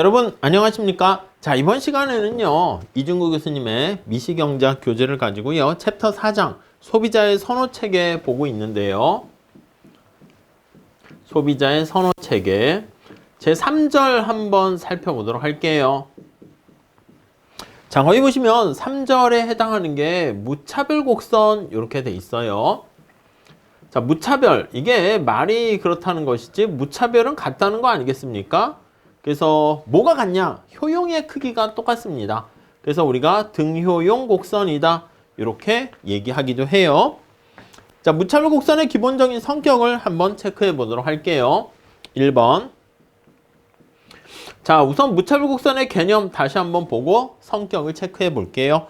여러분 안녕하십니까? 자, 이번 시간에는요 이중구 교수님의 미시경제학 교재를 가지고요 챕터 4장 소비자의 선호체계 보고 있는데요. 소비자의 선호체계 제 3절 한번 살펴보도록 할게요. 자, 거기 보시면 3절에 해당하는 게 무차별 곡선 이렇게 돼 있어요. 자, 무차별, 이게 말이 그렇다는 것이지 무차별은 같다는 거 아니겠습니까? 그래서 뭐가 같냐? 효용의 크기가 똑같습니다. 그래서 우리가 등효용 곡선이다 이렇게 얘기하기도 해요. 자, 무차별 곡선의 기본적인 성격을 한번 체크해 보도록 할게요. 1번. 자, 우선 무차별 곡선의 개념 다시 한번 보고 성격을 체크해 볼게요.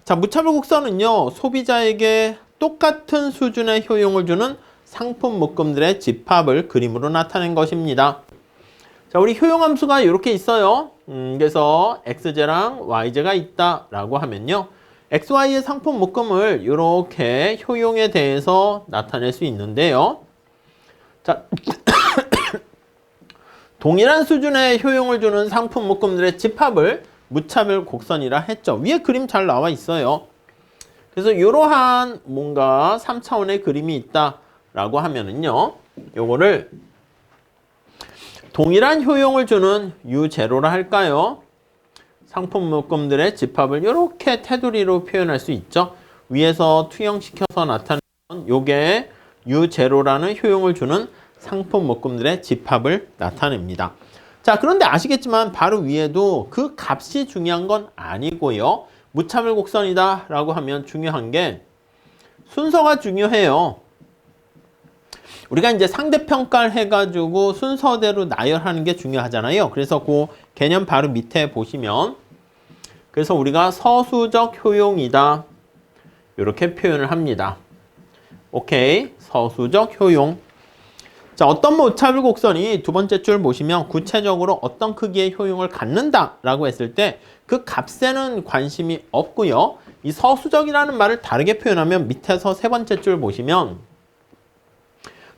자, 무차별 곡선은요 소비자에게 똑같은 수준의 효용을 주는 상품 묶음들의 집합을 그림으로 나타낸 것입니다. 자, 우리 효용함수가 이렇게 있어요. 그래서 x제랑 y제가 있다라고 하면요. xy의 상품 묶음을 이렇게 효용에 대해서 나타낼 수 있는데요. 자, 동일한 수준의 효용을 주는 상품 묶음들의 집합을 무차별 곡선이라 했죠. 위에 그림 잘 나와 있어요. 그래서 이러한 뭔가 3차원의 그림이 있다라고 하면은요. 요거를 동일한 효용을 주는 U0라 할까요? 상품 묶음들의 집합을 이렇게 테두리로 표현할 수 있죠. 위에서 투영시켜서 나타내는 요게 U0라는 효용을 주는 상품 묶음들의 집합을 나타냅니다. 자, 그런데 아시겠지만 바로 위에도 그 값이 중요한 건 아니고요. 무차별 곡선이다 라고 하면 중요한 게 순서가 중요해요. 우리가 이제 상대평가를 해가지고 순서대로 나열하는 게 중요하잖아요. 그래서 그 개념 바로 밑에 보시면 그래서 우리가 서수적 효용이다 이렇게 표현을 합니다. 오케이, 서수적 효용. 자, 어떤 무차별 곡선이 두 번째 줄 보시면 구체적으로 어떤 크기의 효용을 갖는다 라고 했을 때 그 값에는 관심이 없고요. 이 서수적이라는 말을 다르게 표현하면 밑에서 세 번째 줄 보시면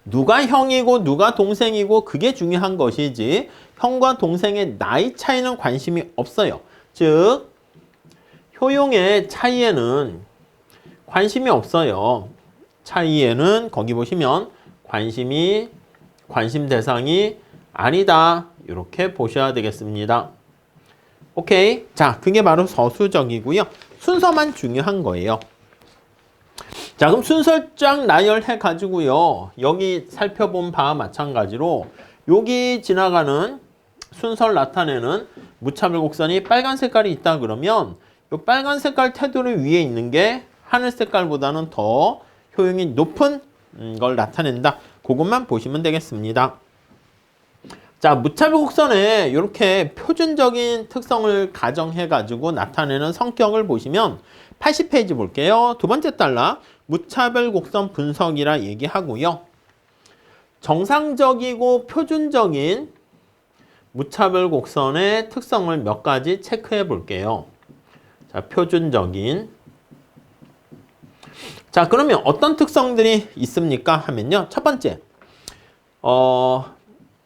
누가 형이고 누가 동생이고 그게 중요한 것이지 형과 동생의 나이 차이는 관심이 없어요. 즉 효용의 차이에는 관심이 없어요. 차이에는 거기 보시면 관심 대상이 아니다 이렇게 보셔야 되겠습니다. 오케이. 자, 그게 바로 서수적이고요. 순서만 중요한 거예요. 자, 그럼 순서 쫙 나열해 가지고요. 여기 살펴본 바와 마찬가지로 여기 지나가는 순서를 나타내는 무차별 곡선이 빨간 색깔이 있다 그러면 이 빨간 색깔 테두리 위에 있는 게 하늘 색깔보다는 더 효용이 높은 걸 나타낸다. 그것만 보시면 되겠습니다. 자, 무차별 곡선에 이렇게 표준적인 특성을 가정해 가지고 나타내는 성격을 보시면 80페이지 볼게요. 두 번째 달라 무차별 곡선 분석이라 얘기하고요. 정상적이고 표준적인 무차별 곡선의 특성을 몇 가지 체크해 볼게요. 자, 표준적인. 자, 그러면 어떤 특성들이 있습니까? 하면요. 첫 번째,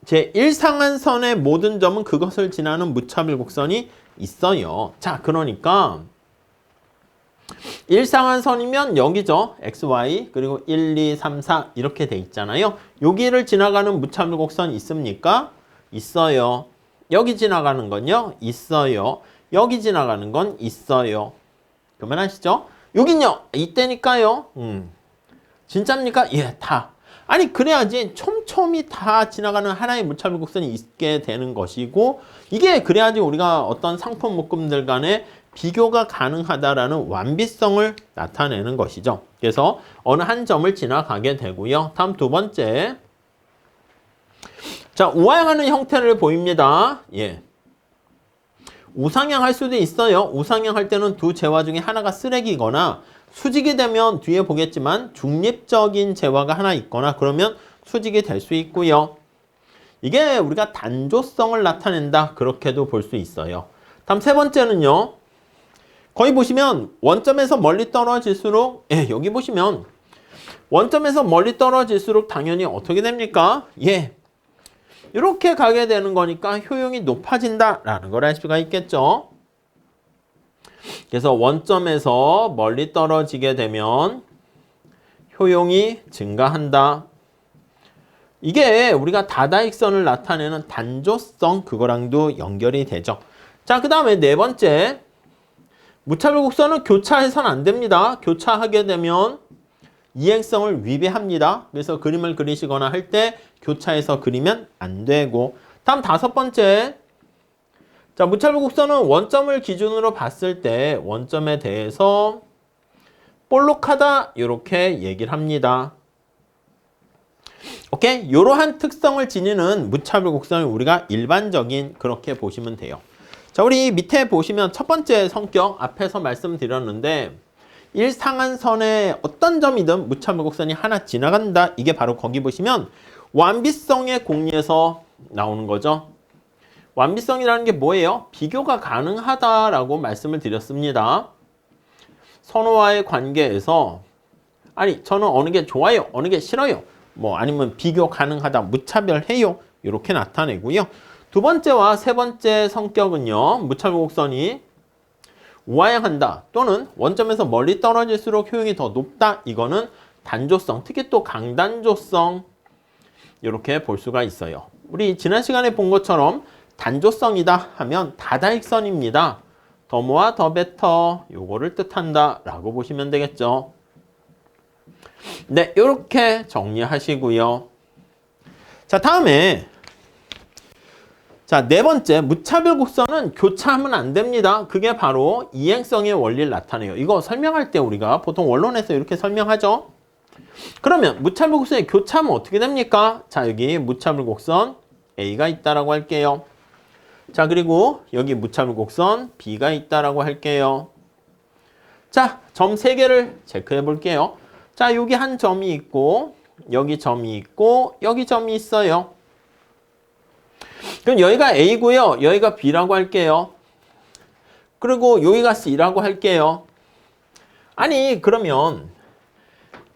제 일상한선의 모든 점은 그것을 지나는 무차별 곡선이 있어요. 자, 그러니까 일상한선이면 여기죠. XY 그리고 1, 2, 3, 4 이렇게 돼 있잖아요. 여기를 지나가는 무차별 곡선 있습니까? 있어요. 여기 지나가는 건요? 있어요. 여기 지나가는 건 있어요. 그만하시죠? 여긴요? 이때니까요. 진짜입니까? 예, 다. 아니, 그래야지 촘촘히 다 지나가는 하나의 무차별 곡선이 있게 되는 것이고 이게 그래야지 우리가 어떤 상품 묶음들 간에 비교가 가능하다라는 완비성을 나타내는 것이죠. 그래서 어느 한 점을 지나가게 되고요. 다음 두 번째. 자, 우하향하는 형태를 보입니다. 예. 우상향 할 수도 있어요. 우상향 할 때는 두 재화 중에 하나가 쓰레기거나 수직이 되면 뒤에 보겠지만 중립적인 재화가 하나 있거나 그러면 수직이 될 수 있고요. 이게 우리가 단조성을 나타낸다 그렇게도 볼 수 있어요. 다음 세 번째는요. 거기 보시면 원점에서 멀리 떨어질수록 여기 보시면 원점에서 멀리 떨어질수록 당연히 어떻게 됩니까? 예, 이렇게 가게 되는 거니까 효용이 높아진다라는 걸 알 수가 있겠죠. 그래서 원점에서 멀리 떨어지게 되면 효용이 증가한다. 이게 우리가 다다익선을 나타내는 단조성 그거랑도 연결이 되죠. 자, 그 다음에 네 번째, 무차별 곡선은 교차해서는 안 됩니다. 교차하게 되면 이행성을 위배합니다. 그래서 그림을 그리시거나 할 때 교차해서 그리면 안 되고. 다음 다섯 번째, 자, 무차별 곡선은 원점을 기준으로 봤을 때 원점에 대해서 볼록하다 이렇게 얘기를 합니다. 오케이? 이러한 특성을 지니는 무차별 곡선을 우리가 일반적인 그렇게 보시면 돼요. 자, 우리 밑에 보시면 첫 번째 성격 앞에서 말씀드렸는데 일상한선의 어떤 점이든 무차별 곡선이 하나 지나간다. 이게 바로 거기 보시면 완비성의 공리에서 나오는 거죠. 완비성이라는 게 뭐예요? 비교가 가능하다라고 말씀을 드렸습니다. 선호와의 관계에서 아니 저는 어느 게 좋아요, 어느 게 싫어요, 뭐 아니면 비교 가능하다, 무차별해요 이렇게 나타내고요. 두 번째와 세 번째 성격은요, 무차별 곡선이 우하향한다 또는 원점에서 멀리 떨어질수록 효용이 더 높다. 이거는 단조성, 특히 또 강단조성 이렇게 볼 수가 있어요. 우리 지난 시간에 본 것처럼 단조성이다 하면 다다익선입니다. 더 모아 더 베터 요거를 뜻한다 라고 보시면 되겠죠. 네, 이렇게 정리하시고요. 자, 다음에 자, 네 번째, 무차별 곡선은 교차하면 안 됩니다. 그게 바로 이행성의 원리를 나타내요. 이거 설명할 때 우리가 보통 원론에서 이렇게 설명하죠. 그러면 무차별 곡선이 교차하면 어떻게 됩니까? 자, 여기 무차별 곡선 A가 있다라고 할게요. 자, 그리고 여기 무차별 곡선 B가 있다라고 할게요. 자, 점 3개를 체크해 볼게요. 자, 여기 한 점이 있고 여기 점이 있고 여기 점이 있어요. 그럼 여기가 A고요. 여기가 B라고 할게요. 그리고 여기가 C라고 할게요. 아니, 그러면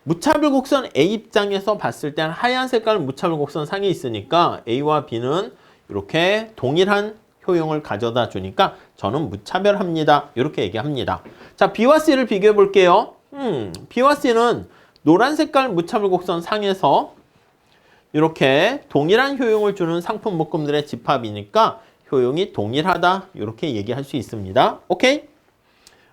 무차별 곡선 A 입장에서 봤을 때는 하얀 색깔 무차별 곡선 상에 있으니까 A와 B는 이렇게 동일한 효용을 가져다 주니까 저는 무차별합니다. 이렇게 얘기합니다. 자, B와 C를 비교해 볼게요. B와 C는 노란 색깔 무차별 곡선 상에서 이렇게 동일한 효용을 주는 상품 묶음들의 집합이니까 효용이 동일하다. 이렇게 얘기할 수 있습니다. 오케이?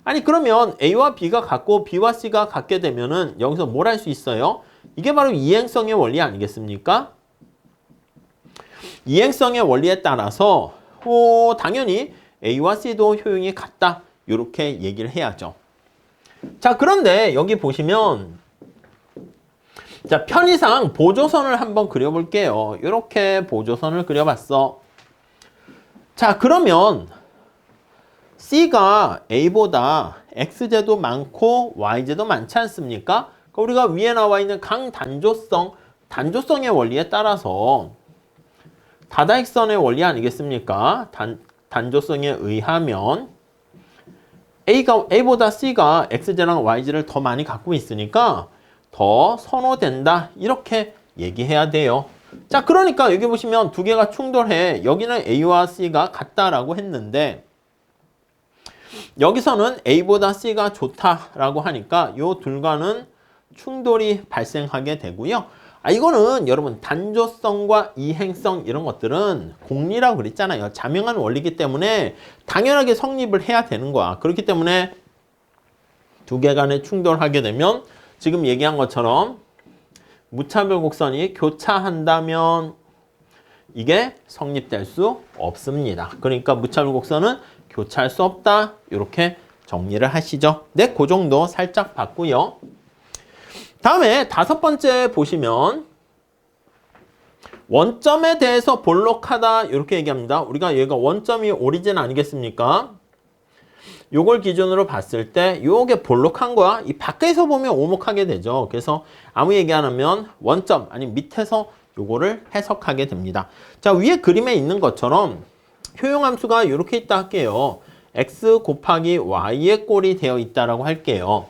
아니, 그러면 A와 B가 같고 B와 C가 같게 되면은 여기서 뭘 할 수 있어요? 이게 바로 이행성의 원리 아니겠습니까? 이행성의 원리에 따라서 당연히 A와 C도 효용이 같다. 이렇게 얘기를 해야죠. 자, 그런데 여기 보시면 자, 편의상 보조선을 한번 그려볼게요. 이렇게 보조선을 그려봤어. 자, 그러면 C가 A보다 X제도 많고 Y제도 많지 않습니까? 우리가 위에 나와 있는 강단조성, 단조성의 원리에 따라서 다다익선의 원리 아니겠습니까? 단조성에 의하면 A보다 C가 X제랑 Y제를 더 많이 갖고 있으니까 더 선호된다. 이렇게 얘기해야 돼요. 자, 그러니까 여기 보시면 두 개가 충돌해. 여기는 A와 C가 같다라고 했는데 여기서는 A보다 C가 좋다라고 하니까 이 둘과는 충돌이 발생하게 되고요. 이거는 여러분 단조성과 이행성 이런 것들은 공리라고 그랬잖아요. 자명한 원리이기 때문에 당연하게 성립을 해야 되는 거야. 그렇기 때문에 두 개 간에 충돌하게 되면 지금 얘기한 것처럼 무차별 곡선이 교차한다면 이게 성립될 수 없습니다. 그러니까 무차별 곡선은 교차할 수 없다. 이렇게 정리를 하시죠. 네, 그 정도 살짝 봤고요. 다음에 다섯 번째 보시면 원점에 대해서 볼록하다 이렇게 얘기합니다. 우리가 얘가 원점이 오리진 아니겠습니까? 요걸 기준으로 봤을 때 요게 볼록한 거야. 이 밖에서 보면 오목하게 되죠. 그래서 아무 얘기 안 하면 원점 아니면 밑에서 요거를 해석하게 됩니다. 자, 위에 그림에 있는 것처럼 효용함수가 이렇게 있다 할게요. x 곱하기 y의 꼴이 되어 있다라고 할게요.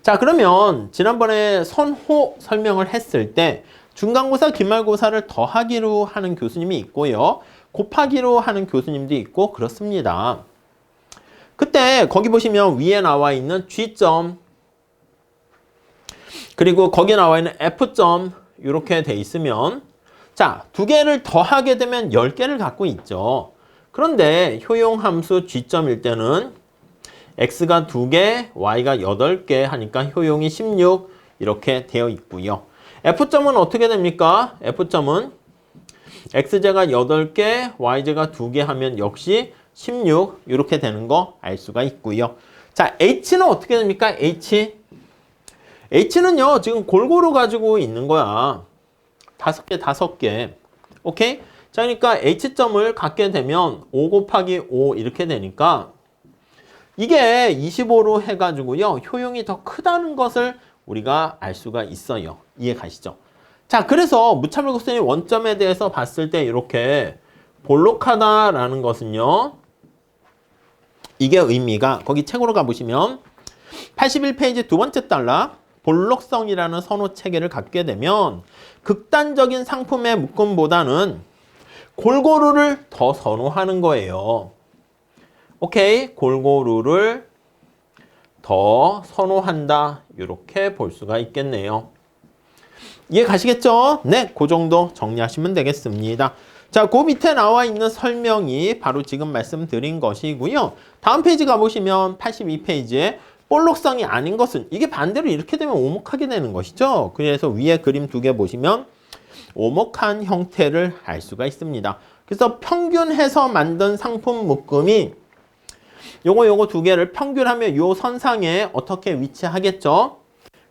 자, 그러면 지난번에 선호 설명을 했을 때 중간고사, 기말고사를 더하기로 하는 교수님이 있고요. 곱하기로 하는 교수님도 있고 그렇습니다. 그때 거기 보시면 위에 나와 있는 G점 그리고 거기 나와 있는 F점 이렇게 돼 있으면 자, 두 개를 더하게 되면 10개를 갖고 있죠. 그런데 효용함수 G점일 때는 X가 2개, Y가 8개 하니까 효용이 16 이렇게 되어 있고요. F점은 어떻게 됩니까? F점은 X제가 8개, Y제가 2개 하면 역시 16 이렇게 되는 거 알 수가 있고요. 자, H는 어떻게 됩니까? H는요, 지금 골고루 가지고 있는 거야. 5개. 오케이? 자, 그러니까 H점을 갖게 되면 5 곱하기 5 이렇게 되니까 이게 25로 해가지고요, 효용이 더 크다는 것을 우리가 알 수가 있어요. 이해 가시죠? 자, 그래서 무차별 곡선의 원점에 대해서 봤을 때 이렇게 볼록하다라는 것은요, 이게 의미가 거기 책으로 가보시면 81페이지 두 번째 단락 볼록성이라는 선호 체계를 갖게 되면 극단적인 상품의 묶음보다는 골고루를 더 선호하는 거예요. 오케이, 골고루를 더 선호한다 이렇게 볼 수가 있겠네요. 이해 가시겠죠? 네, 그 정도 정리하시면 되겠습니다. 자, 그 밑에 나와 있는 설명이 바로 지금 말씀드린 것이고요. 다음 페이지 가보시면 82페이지에 볼록성이 아닌 것은 이게 반대로 이렇게 되면 오목하게 되는 것이죠. 그래서 위에 그림 2개 보시면 오목한 형태를 알 수가 있습니다. 그래서 평균해서 만든 상품 묶음이 요거 2개를 평균하면 요 선상에 어떻게 위치하겠죠?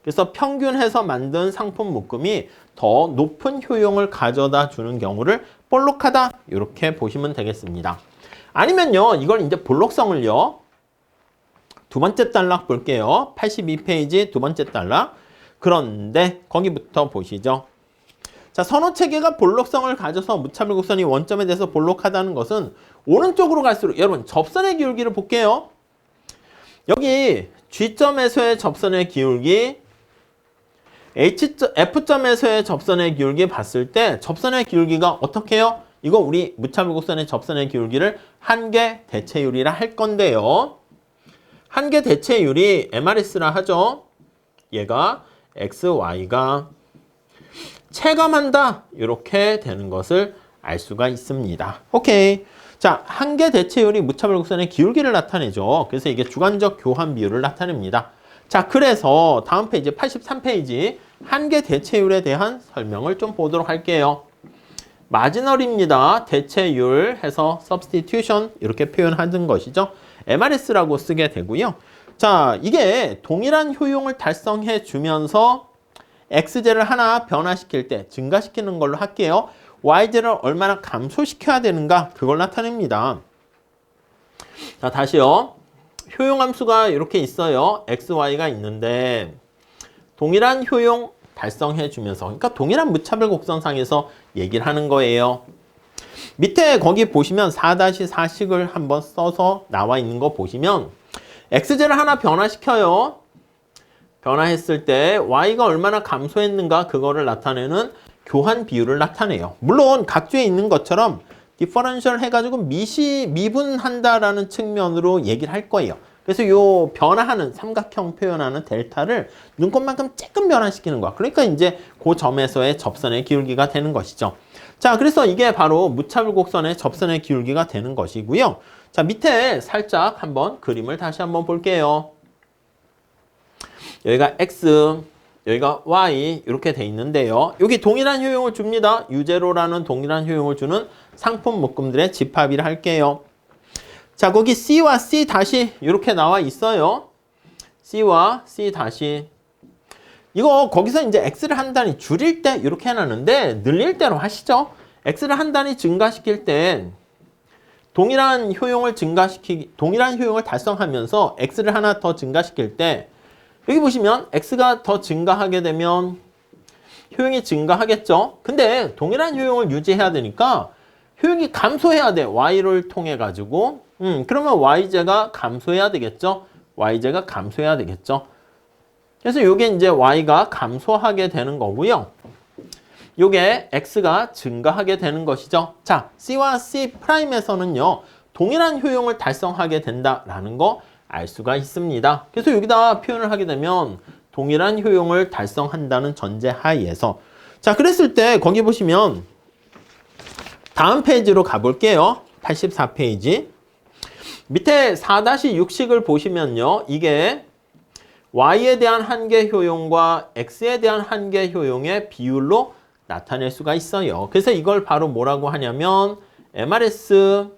그래서 평균해서 만든 상품 묶음이 더 높은 효용을 가져다 주는 경우를 볼록하다 이렇게 보시면 되겠습니다. 아니면요, 이걸 이제 볼록성을요, 두 번째 단락 볼게요. 82페이지 두 번째 단락. 그런데 거기부터 보시죠. 자, 선호체계가 볼록성을 가져서 무차별 곡선이 원점에 대해서 볼록하다는 것은 오른쪽으로 갈수록 여러분 접선의 기울기를 볼게요. 여기 G점에서의 접선의 기울기, F점에서의 접선의 기울기 봤을 때 접선의 기울기가 어떻게 해요? 이거 우리 무차별 곡선의 접선의 기울기를 한계 대체율이라 할 건데요. 한계 대체율이 MRS라 하죠. 얘가 X, Y가 체감한다 이렇게 되는 것을 알 수가 있습니다. 오케이. 자, 한계 대체율이 무차별 곡선의 기울기를 나타내죠. 그래서 이게 주관적 교환 비율을 나타냅니다. 자, 그래서 다음 페이지 83페이지 한계 대체율에 대한 설명을 좀 보도록 할게요. 마지널입니다. 대체율 해서 substitution 이렇게 표현하는 것이죠. MRS라고 쓰게 되고요. 자, 이게 동일한 효용을 달성해 주면서 X제를 하나 변화시킬 때 증가시키는 걸로 할게요. Y제를 얼마나 감소시켜야 되는가 그걸 나타냅니다. 자, 다시요. 효용함수가 이렇게 있어요. X, Y가 있는데 동일한 효용 달성해 주면서, 그러니까 동일한 무차별 곡선상에서 얘기를 하는 거예요. 밑에 거기 보시면 4-4식을 한번 써서 나와 있는 거 보시면 X제를 하나 변화시켜요. 변화했을 때 Y가 얼마나 감소했는가 그거를 나타내는 교환 비율을 나타내요. 물론 각주에 있는 것처럼 디퍼런셜 해가지고 미분한다라는 측면으로 얘기를 할 거예요. 그래서 요 변화하는 삼각형 표현하는 델타를 눈곱만큼 조금 변화시키는 거야. 그러니까 이제 그 점에서의 접선의 기울기가 되는 것이죠. 자, 그래서 이게 바로 무차별 곡선의 접선의 기울기가 되는 것이고요. 자, 밑에 살짝 한번 그림을 다시 한번 볼게요. 여기가 X, 여기가 Y 이렇게 돼 있는데요. 여기 동일한 효용을 줍니다. U0라는 동일한 효용을 주는 상품 묶음들의 집합이라 할게요. 자, 거기 C와 C 다시 이렇게 나와 있어요. C와 C 다시. 이거 거기서 이제 X를 한 단위 줄일 때 이렇게 해놨는데 늘릴 대로 하시죠. X를 한 단위 증가시킬 때 동일한 효용을 달성하면서 X를 하나 더 증가시킬 때 여기 보시면 X가 더 증가하게 되면 효용이 증가하겠죠. 근데 동일한 효용을 유지해야 되니까 효용이 감소해야 돼. Y를 통해 가지고. 그러면 Y제가 감소해야 되겠죠. Y제가 감소해야 되겠죠. 그래서 이게 이제 Y가 감소하게 되는 거고요. 요게 x가 증가하게 되는 것이죠. 자, C와 C'에서는요. 동일한 효용을 달성하게 된다라는 거 알 수가 있습니다. 그래서 여기다 표현을 하게 되면 동일한 효용을 달성한다는 전제 하에서 자, 그랬을 때 거기 보시면 다음 페이지로 가볼게요. 84페이지. 밑에 4-6식을 보시면요. 이게 y에 대한 한계 효용과 x에 대한 한계 효용의 비율로 나타낼 수가 있어요. 그래서 이걸 바로 뭐라고 하냐면 MRS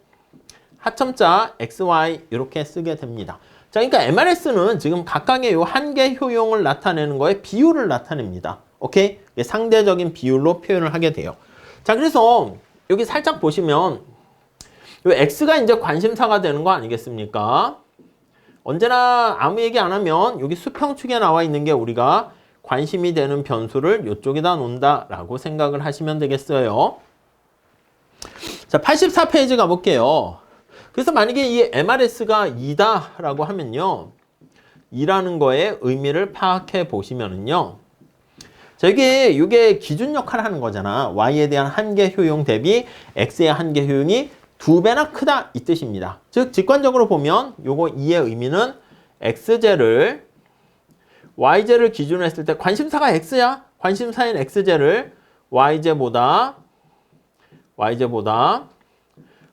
하첨자 XY 이렇게 쓰게 됩니다. 자, 그러니까 MRS는 지금 각각의 요 한계 효용을 나타내는 거에 비율을 나타냅니다. 오케이? 상대적인 비율로 표현을 하게 돼요. 자, 그래서 여기 살짝 보시면 요 X가 이제 관심사가 되는 거 아니겠습니까? 언제나 아무 얘기 안 하면 여기 수평축에 나와 있는 게 우리가 관심이 되는 변수를 이쪽에다 놓는다라고 생각을 하시면 되겠어요. 자, 84페이지 가볼게요. 그래서 만약에 이 MRS가 2다라고 하면요. 2라는 거에 의미를 파악해 보시면은요. 자, 이게 기준 역할을 하는 거잖아. Y에 대한 한계 효용 대비 X의 한계 효용이 2배나 크다 이 뜻입니다. 즉, 직관적으로 보면 요거 2의 의미는 X제를 Y제를 기준으로 했을 때 관심사가 X야. 관심사인 X제를 Y제보다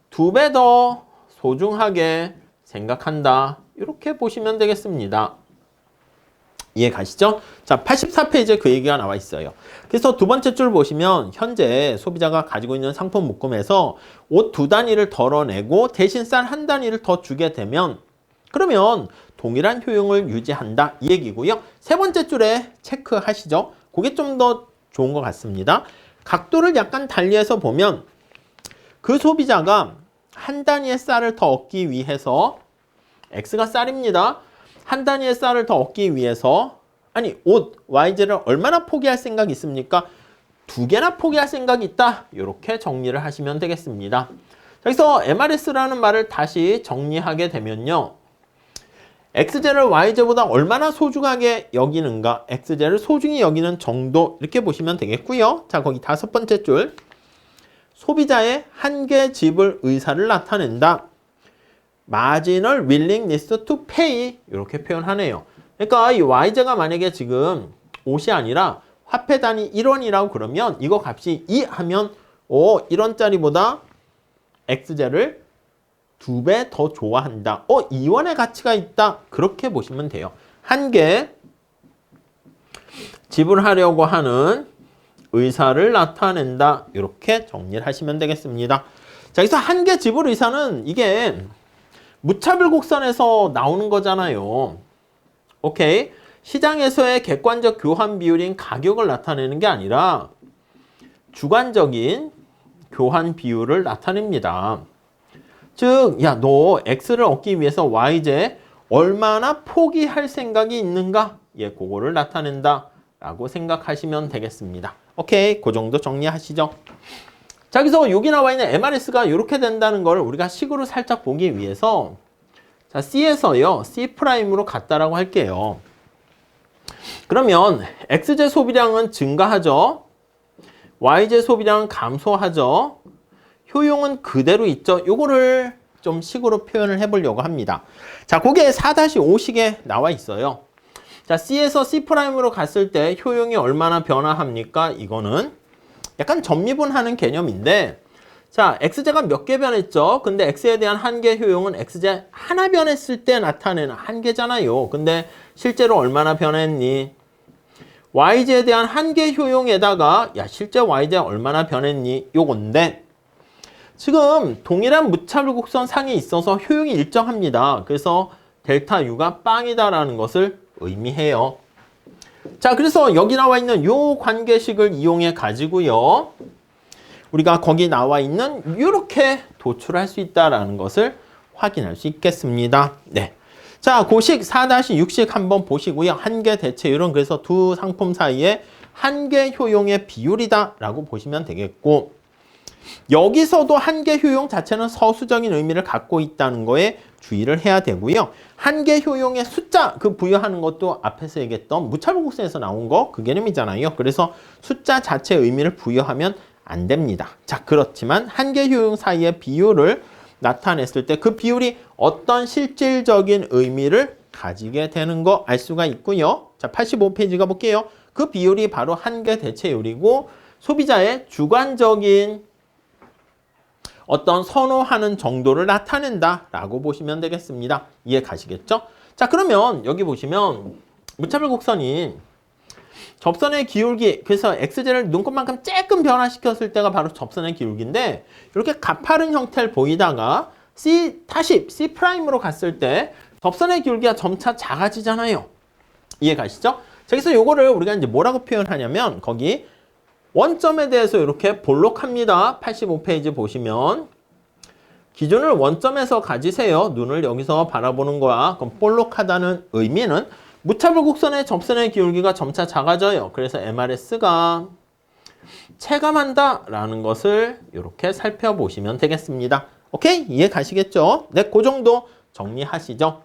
2배 더 소중하게 생각한다. 이렇게 보시면 되겠습니다. 이해 가시죠? 자, 84페이지에 그 얘기가 나와 있어요. 그래서 두 번째 줄 보시면 현재 소비자가 가지고 있는 상품 묶음에서 옷 2단위를 덜어내고 대신 쌀 1단위를 더 주게 되면 그러면 동일한 효용을 유지한다 이 얘기고요. 세 번째 줄에 체크하시죠. 그게 좀 더 좋은 것 같습니다. 각도를 약간 달리해서 보면 그 소비자가 한 단위의 쌀을 더 얻기 위해서 X가 쌀입니다. 한 단위의 쌀을 더 얻기 위해서 아니 옷 Y제를 얼마나 포기할 생각이 있습니까? 2개나 포기할 생각이 있다. 이렇게 정리를 하시면 되겠습니다. 그래서 MRS라는 말을 다시 정리하게 되면요. X제를 Y제보다 얼마나 소중하게 여기는가 X제를 소중히 여기는 정도 이렇게 보시면 되겠고요. 자, 거기 5번째 줄 소비자의 한계 지불 의사를 나타낸다. Marginal willingness to pay 이렇게 표현하네요. 그러니까 이 Y제가 만약에 지금 5이 아니라 화폐 단위 1원이라고 그러면 이거 값이 2 하면 1원짜리보다 X제를 2배 더 좋아한다. 2원의 가치가 있다. 그렇게 보시면 돼요. 한계 지불하려고 하는 의사를 나타낸다. 이렇게 정리를 하시면 되겠습니다. 자, 여기서 한계 지불 의사는 이게 무차별 곡선에서 나오는 거잖아요. 오케이. 시장에서의 객관적 교환 비율인 가격을 나타내는 게 아니라 주관적인 교환 비율을 나타냅니다. 즉, 야, 너 X를 얻기 위해서 Y제 얼마나 포기할 생각이 있는가? 그거를 나타낸다. 라고 생각하시면 되겠습니다. 오케이, 그 정도 정리하시죠. 자, 여기서 여기 나와 있는 MRS가 이렇게 된다는 걸 우리가 식으로 살짝 보기 위해서 자, C에서요, C'으로 갔다라고 할게요. 그러면 X제 소비량은 증가하죠. Y제 소비량은 감소하죠. 효용은 그대로 있죠. 요거를 좀 식으로 표현을 해보려고 합니다. 자, 그게 4-5식에 나와 있어요. 자, C에서 C'으로 갔을 때 효용이 얼마나 변화합니까? 이거는 약간 점미분하는 개념인데 자, X제가 몇 개 변했죠? 근데 X에 대한 한계 효용은 X제 하나 변했을 때 나타내는 한계잖아요. 근데 실제로 얼마나 변했니? Y제에 대한 한계 효용에다가 야, 실제 Y제 얼마나 변했니? 요건데 지금 동일한 무차별 곡선 상에 있어서 효용이 일정합니다. 그래서 델타 U가 빵이다라는 것을 의미해요. 자, 그래서 여기 나와 있는 요 관계식을 이용해 가지고요. 우리가 거기 나와 있는 이렇게 도출할 수 있다라는 것을 확인할 수 있겠습니다. 네. 자, 고식 4-6식 한번 보시고요. 한계 대체율은 그래서 두 상품 사이의 한계 효용의 비율이다라고 보시면 되겠고 여기서도 한계 효용 자체는 서수적인 의미를 갖고 있다는 거에 주의를 해야 되고요. 한계 효용의 숫자 그 부여하는 것도 앞에서 얘기했던 무차별곡선에서 나온 거 그 개념이잖아요. 그래서 숫자 자체의 의미를 부여하면 안 됩니다. 자, 그렇지만 한계 효용 사이의 비율을 나타냈을 때 그 비율이 어떤 실질적인 의미를 가지게 되는 거 알 수가 있고요. 자, 85페이지 가볼게요. 그 비율이 바로 한계 대체율이고 소비자의 주관적인 어떤 선호하는 정도를 나타낸다라고 보시면 되겠습니다. 이해 가시겠죠? 자, 그러면 여기 보시면 무차별 곡선이 접선의 기울기, 그래서 x제를 눈곱만큼 조금 변화시켰을 때가 바로 접선의 기울기인데 이렇게 가파른 형태를 보이다가 C''C'으로 갔을 때 접선의 기울기가 점차 작아지잖아요. 이해 가시죠? 자, 그래서 요거를 우리가 이제 뭐라고 표현하냐면 거기 원점에 대해서 이렇게 볼록합니다. 85페이지 보시면 기준을 원점에서 가지세요. 눈을 여기서 바라보는 거야. 그럼 볼록하다는 의미는 무차별 곡선의 접선의 기울기가 점차 작아져요. 그래서 MRS가 체감한다 라는 것을 이렇게 살펴보시면 되겠습니다. 오케이? 이해 가시겠죠? 네, 그 정도 정리하시죠.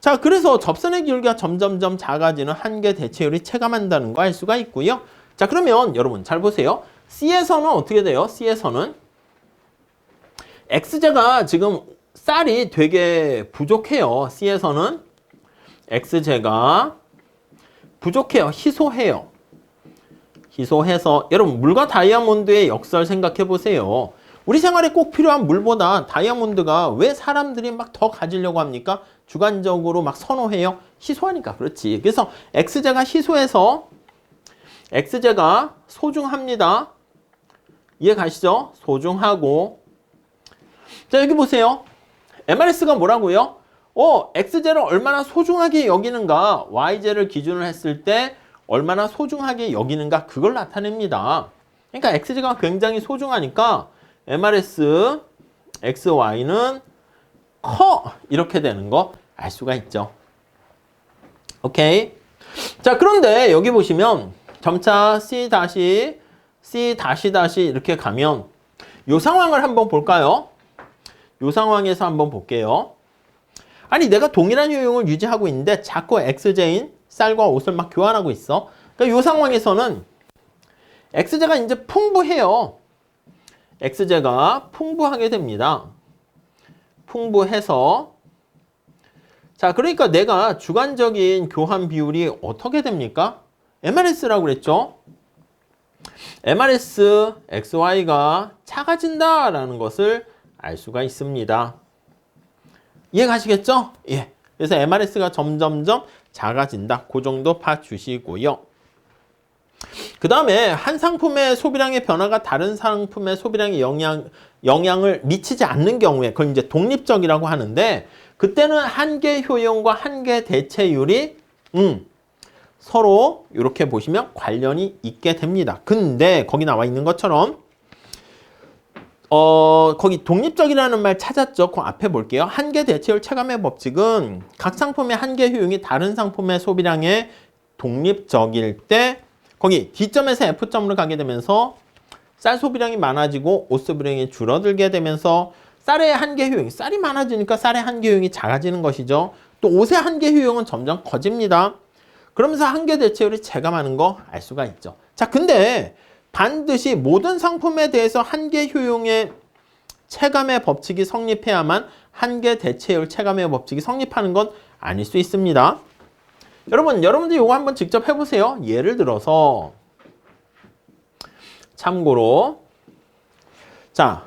자, 그래서 접선의 기울기가 점점점 작아지는 한계 대체율이 체감한다는 거 알 수가 있고요. 자, 그러면 여러분 잘 보세요. C에서는 어떻게 돼요? C에서는 X제가 지금 쌀이 되게 부족해요. C에서는 X제가 부족해요. 희소해요. 희소해서 여러분 물과 다이아몬드의 역설 생각해 보세요. 우리 생활에 꼭 필요한 물보다 다이아몬드가 왜 사람들이 막 더 가지려고 합니까? 주관적으로 막 선호해요. 희소하니까 그렇지. 그래서 X제가 희소해서 X제가 소중합니다. 이해 가시죠? 소중하고. 자, 여기 보세요. MRS가 뭐라고요? X제를 얼마나 소중하게 여기는가, Y제를 기준으로 했을 때 얼마나 소중하게 여기는가 그걸 나타냅니다. 그러니까 X제가 굉장히 소중하니까 MRS, XY는 커 이렇게 되는 거 알 수가 있죠. 오케이. 자, 그런데 여기 보시면 점차 C 이렇게 가면 이 상황을 한번 볼까요? 이 상황에서 한번 볼게요. 아니 내가 동일한 효용을 유지하고 있는데 자꾸 X제인 쌀과 옷을 막 교환하고 있어. 그러니까 이 상황에서는 X제가 이제 풍부해요. X제가 풍부하게 됩니다. 풍부해서 자, 그러니까 내가 주관적인 교환 비율이 어떻게 됩니까? MRS라고 그랬죠? MRS XY가 작아진다라는 것을 알 수가 있습니다. 이해 가시겠죠? 예. 그래서 MRS가 점점점 작아진다. 그 정도 봐주시고요. 그 다음에 한 상품의 소비량의 변화가 다른 상품의 소비량에 영향을 미치지 않는 경우에 그걸 이제 독립적이라고 하는데 그때는 한계 효용과 한계 대체율이 서로 이렇게 보시면 관련이 있게 됩니다. 근데 거기 나와 있는 것처럼 거기 독립적이라는 말 찾았죠? 그 앞에 볼게요. 한계 대체율 체감의 법칙은 각 상품의 한계 효용이 다른 상품의 소비량에 독립적일 때 거기 D점에서 F점으로 가게 되면서 쌀 소비량이 많아지고 옷 소비량이 줄어들게 되면서 쌀의 한계 효용, 쌀이 많아지니까 쌀의 한계 효용이 작아지는 것이죠. 또 옷의 한계 효용은 점점 커집니다. 그러면서 한계 대체율이 체감하는 거 알 수가 있죠. 자, 근데 반드시 모든 상품에 대해서 한계 효용의 체감의 법칙이 성립해야만 한계 대체율 체감의 법칙이 성립하는 건 아닐 수 있습니다. 여러분들 이거 한번 직접 해보세요. 예를 들어서 참고로 자,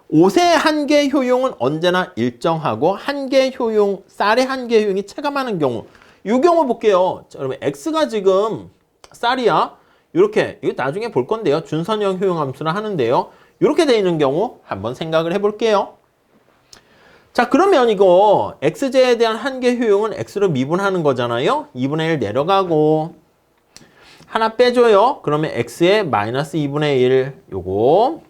옷의 한계 효용은 언제나 일정하고 한계 효용, 쌀의 한계 효용이 체감하는 경우 이 경우 볼게요. 자, 여러분 X가 지금 쌀이야. 이렇게 이거 나중에 볼 건데요. 준선형 효용 함수를 하는데요. 이렇게 되어 있는 경우 한번 생각을 해볼게요. 자, 그러면 이거 X제에 대한 한계 효용은 X로 미분하는 거잖아요. 2분의 1 내려가고 하나 빼줘요. 그러면 X에 마이너스 2분의 1 요거.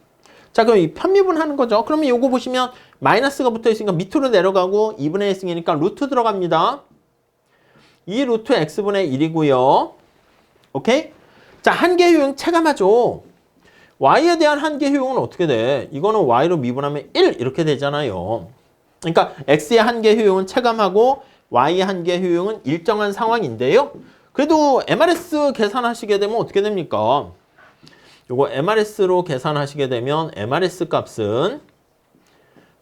자, 그럼 이 편미분하는 거죠. 그러면 요거 보시면 마이너스가 붙어 있으니까 밑으로 내려가고 2분의 1 승이니까 루트 들어갑니다. 이 루트 X분의 1이고요. 오케이? 자, 한계 효용 체감하죠. y에 대한 한계 효용은 어떻게 돼? 이거는 y로 미분하면 1 이렇게 되잖아요. 그러니까 x의 한계 효용은 체감하고 y의 한계 효용은 일정한 상황인데요. 그래도 MRS 계산하시게 되면 어떻게 됩니까? 요거 MRS로 계산하시게 되면 MRS 값은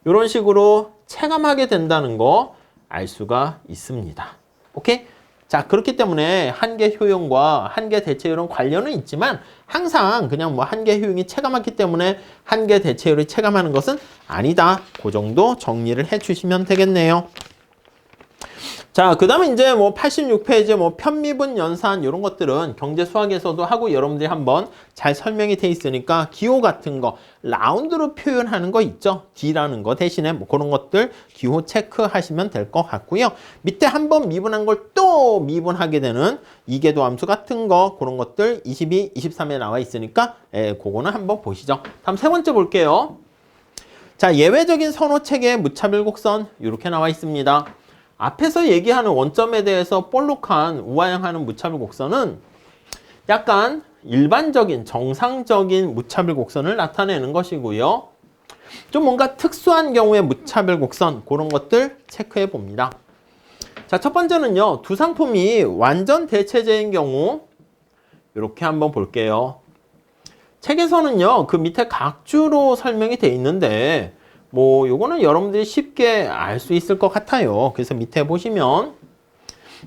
이런 식으로 체감하게 된다는 거 알 수가 있습니다. 오케이? 자, 그렇기 때문에 한계 효용과 한계 대체율은 관련은 있지만 항상 그냥 뭐 한계 효용이 체감하기 때문에 한계 대체율이 체감하는 것은 아니다. 그 정도 정리를 해 주시면 되겠네요. 자, 그 다음에 이제 뭐 86페이지 뭐 편미분 연산 이런 것들은 경제 수학에서도 하고 여러분들이 한번 잘 설명이 돼 있으니까 기호 같은 거 라운드로 표현하는 거 있죠. D라는 거 대신에 뭐 그런 것들 기호 체크하시면 될 것 같고요. 밑에 한번 미분한 걸 또 미분하게 되는 이계도 함수 같은 거 그런 것들 22, 23에 나와 있으니까 그거는 한번 보시죠. 다음 세 번째 볼게요. 자, 예외적인 선호 체계의 무차별 곡선 이렇게 나와 있습니다. 앞에서 얘기하는 원점에 대해서 볼록한 우하향하는 무차별 곡선은 약간 일반적인 정상적인 무차별 곡선을 나타내는 것이고요. 좀 뭔가 특수한 경우의 무차별 곡선 그런 것들 체크해 봅니다. 자, 첫 번째는요. 두 상품이 완전 대체제인 경우 이렇게 한번 볼게요. 책에서는요. 그 밑에 각주로 설명이 돼 있는데 뭐 요거는 여러분들이 쉽게 알 수 있을 것 같아요. 그래서 밑에 보시면